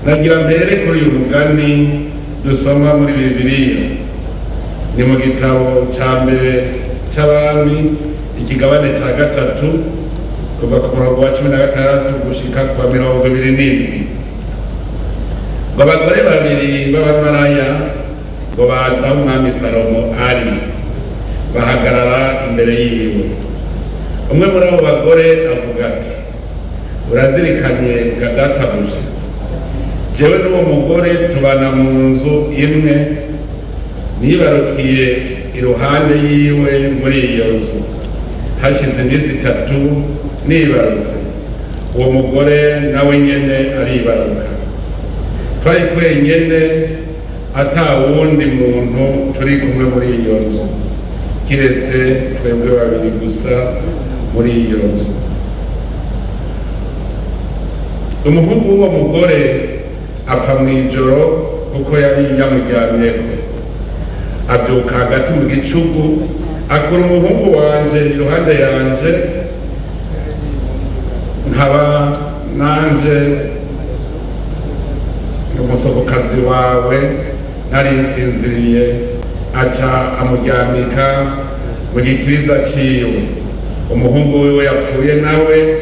nagira mbere kuri uyu mugani dusoma muri Bibiliya ni mu gitabo cya mbere cy'Abami ikigabane cya 3 kuva ku murongo wa 16 gushika ku 27. ngo abagore babiri b'abamaraya ngo baza umwami Salomo ari bahagarara imbere yiwe. umwe muri abo bagore avuga ati, urazirikanye ga databuja, jewe n'uwo mugore tubana mu nzu imwe, nibarukiye iruhande yiwe muri iyo nzu hashize iminsi 3 nibarutse. uwo mugore nawe nyene aribaruka. twari twenyene ata wundi muntu turi kumwe muri iyo nzu kiretse twebwe babiri gusa muri iyo nzu. umuhungu w'uwo mugore apfa mu ijoro kuko yari yamuryamyeko. abyuka hagati mu gicugu akura umuhungu wanje iruhande yanje, nkaba nanje umusohokazi wawe nari nsinziriye, aca amuryamika mu gikiriza ciwe. umuhungu wiwe yapfuye nawe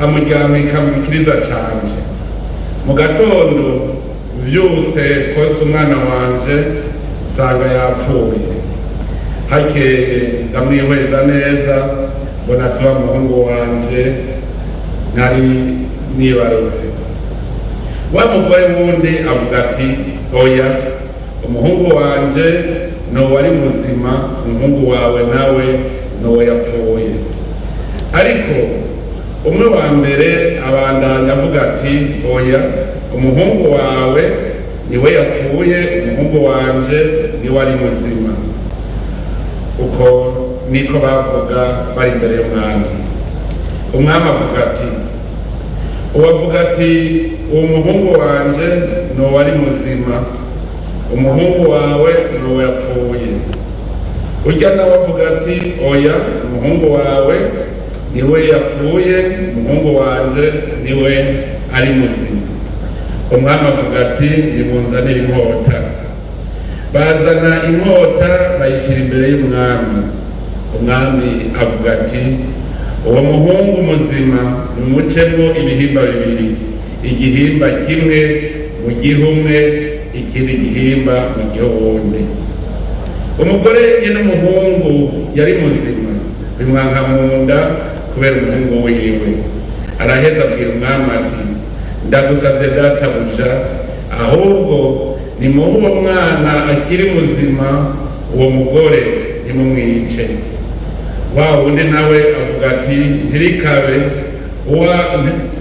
amuryamika mu gikiriza canje. mu gatondo vyutse kose umwana wanje sanga yapfuye. hakeye ndamwihweza neza, mbona si wa muhungu wanje nari nibarutse. wa mugore wundi avuga ati, oya, umuhungu wanje no wari muzima, umuhungu wawe nawe no yapfuye. ariko umwe wa mbere abandanya avuga ati, oya, umuhungu wawe niwe yapfuye, umuhungu wanje niwe ari muzima. uko niko bavuga bari imbere y'umwami. umwami avuga ati, uwavuga ati, uwo muhungu wanje no wari muzima, umuhungu wawe no yapfuye. urya nawe avuga ati, oya, umuhungu wawe niwe yapfuye, umuhungu wanje niwe ari muzima. umwami avuga ati, nimunzanire inkota. bazana inkota bayishyira imbere y'umwami. umwami avuga ati, uwo muhungu muzima numucemo ibihimba bibiri, igihimba kimwe mu gihe umwe, ikindi gihimba mu gihe wundi. umugore nyine umuhungu yari muzima, bimwanka mu nda kubera umuhungu wiwe. araheza abwira umwami ati, ndagusavye databuja, ahubwo nimuhe uwo mwana akiri muzima, uwo mugore nimumwice. wa wundi nawe avuga ati, ntirikabe,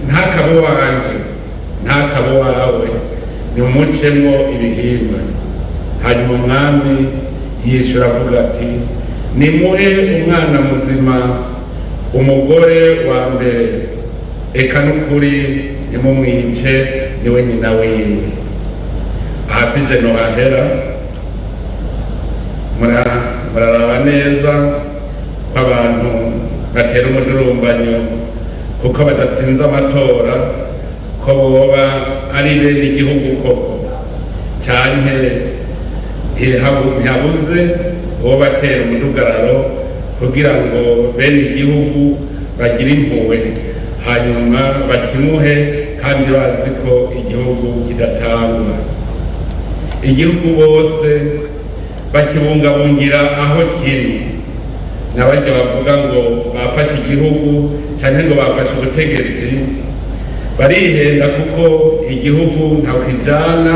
ntakabe wanje, ntakabe wawe, nimumucemo ibihimba. hanyuma umwami yishura avuga ati, nimuhe umwana muzima umugore wa mbere, eka n'ukuri nimumwice, niwe nyina wiwe. ahasije no hahera. muraraba neza ko abantu batera umudurumbanyo kuko badatsinze amatora, ko boba ari bene igihugu koko, canke ntihabuze uwo batera umudugararo kugira ngo bene igihugu bagire impuhwe, hanyuma bakimuhe kandi bazi ko igihugu kidatangwa. igihugu bose bakibungabungira aho kiri. n'abaryo bavuga ngo bafashe igihugu cyane ngo bafashe ubutegetsi barihenda, kuko igihugu ntawe kijana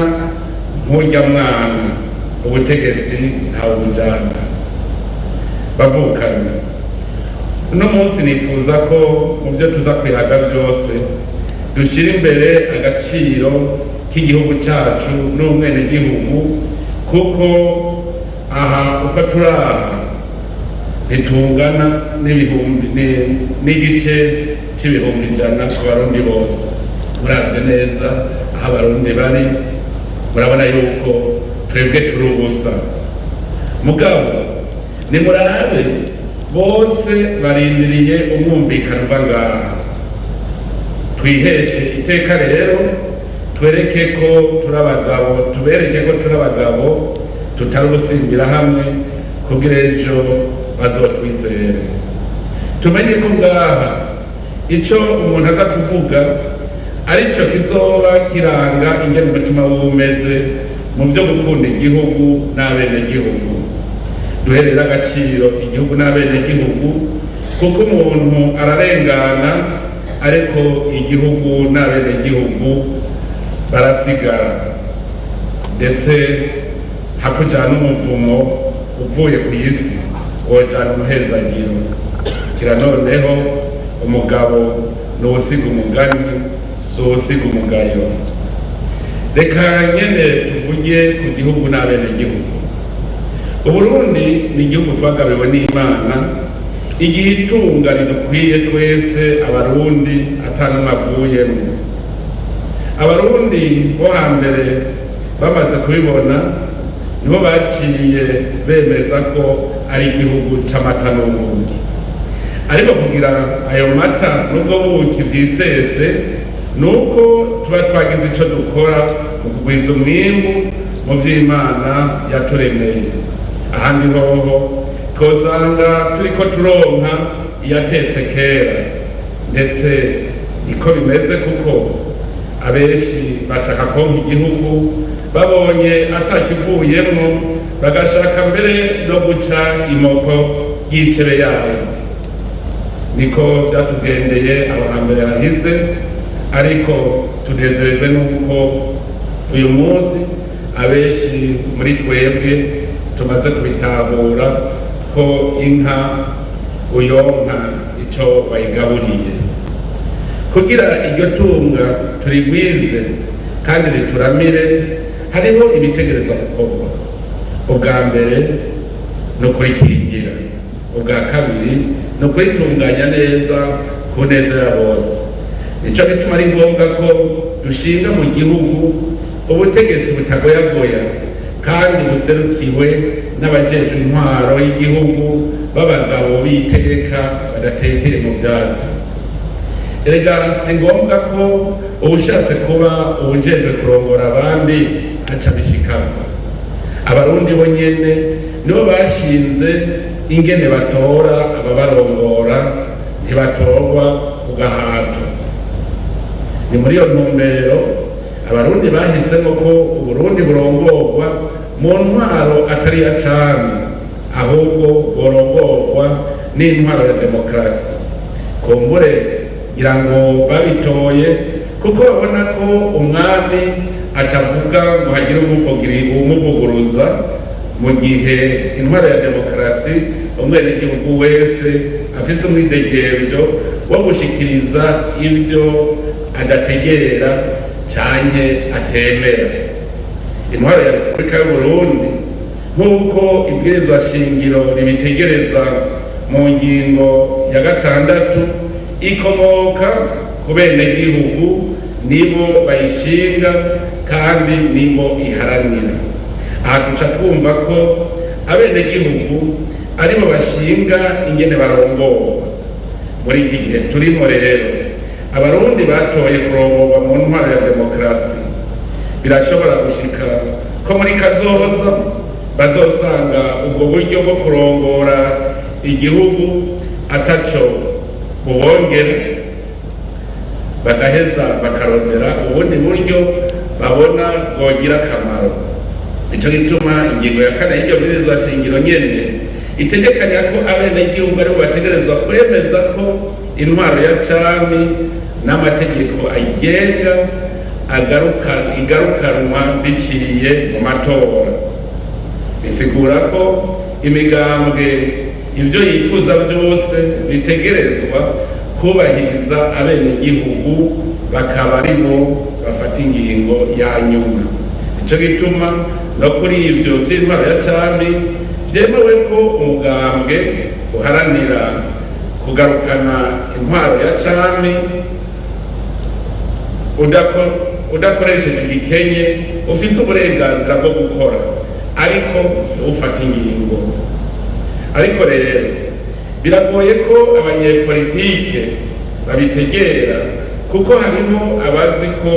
nk'urya mwana, ubutegetsi ntawe bujana. bavukana uno munsi nifuza ko mu byo tuza kwihaga byose dushyira imbere agaciro k'igihugu cyacu n'umwenegihugu, kuko aha uko turaha ntitungana n'igice cy'ibihumbi 100 ku barundi bose. muravye neza aho abarundi bari, murabona yuko twebwe turi ubusa. mugabo nimurabe bose barindiriye umwumvikano uva ngaha. twiheshe iteka rero twereke ko turabagabo, tubereke ko turabagabo tutari gusimbira hamwe kugira ejo bazotwizere. Tumenye ko ngaha ico umuntu aza kuvuga arico kizoba kiranga ingene umutima wumeze mu byo gukunda igihugu n'abene gihugu. Duherera agaciro igihugu n'abene gihugu, kuko umuntu ararengana ariko igihugu n'abene gihugu barasigara, ndetse hakujana umuvumo uvuye ku isi wojana umuhezagiro. Kira noneho umugabo n'uwusiga umugani si uwusiga umugayo. Reka nyene tuvuge ku gihugu n'abene gihugu. Uburundi ni igihugu twagabiwe n'Imana, igihe itunga ridukwiye twese abarundi atanumwe avuyemo. Abarundi bo hambere bamaze kubibona nibo baciye bemeza ko ari igihugu c'amata n'ubuki. Ariko kugira ayo mata nubwo buki bwisese, nuko tuba twagize ico dukora mu kugwiza umwimbu mu vy'Imana yaturemeye. Ahandi hoho twosanga turiko turonka iyatetse kera, ndetse niko bimeze, kuko abenshi bashaka konka igihugu babonye atakivuyemwo, bagashaka mbere no guca imoko y'icebe yayo. Niko vyatugendeye aho hambere hahise, ariko tunezerejwe nuko uyu munsi abenshi muri twebwe tumaze kubitahura ko inka uyonka ico bayigaburiye. Kugira iryo tunga turigwize kandi rituramire, hariho ibitegerezwa gukorwa. Ubwa mbere no kurikingira, ubwa kabiri no kuritunganya neza ku neza ya bose. Nico bituma ari ngombwa ko dushinga mu gihugu ubutegetsi butagoyagoya kandi buserukiwe n'abajejwe intwaro y'igihugu b'abagabo b'iteka badatekeye mu vyatsi. Erega si ngombwa ko ubushatse kuba ubujejwe kurongora abandi aca bishikako. Abarundi bo nyene nibo bashinze ingene batora ababarongora, ntibatorwa ku gahato. Ni muri iyo ntumbero abarundi bahisemo ko Uburundi burongorwa mu ntwaro atari ya cami, ahubwo burongorwa n'intwaro ya demokarasi. Kumbure ngira ngo babitoye kuko babona ko umwami atavuga ngo hagire umuvuguruza, mu gihe intwaro ya demokarasi umwenegihugu wese afise umwidegemvyo wo gushikiriza ibyo adategera canke atemera. Intwaro ya Repubulika y'Uburundi nk'uko ibwirizwa shingiro ribitegereza mu ngingo ya 6 ikomoka ku benegihugu, nibo bayishinga kandi nibo iharanira. Aha duca twumva ko abenegihugu aribo bashinga ingene barongorwa. Muri iki gihe turimo rero, abarundi batoye kurongorwa mu ntwaro ya demokarasi. Birashobora gushika ko muri kazoza bazosanga ubwo buryo bwo kurongora igihugu ataco bubongera, bagaheza bakarondera ubundi buryo babona bwogira akamaro. Ico gituma ingingo ya 4 y'iryo bwirizwa shingiro nyene itegekanya ko abenegihugu aribo bategerezwa kwemeza ko intwaro ya cami n'amategeko ayigenga igarukanwa biciye mu matora. Bisigura ko imigambwe ibyo yifuza byose bitegerezwa kubahiriza abenegihugu, bakaba aribo bafata ingingo ya nyuma. Ico gituma no kuri ivyo vy'intwaro ya cami vyemewe ko umugambwe uharanira kugarukana intwaro ya cami udakoresheje igikenye ufise uburenganzira bwo gukora, ariko si ufata ingingo. Ariko rero biragoye ko abanyepolitike babitegera, kuko hariho abazi ko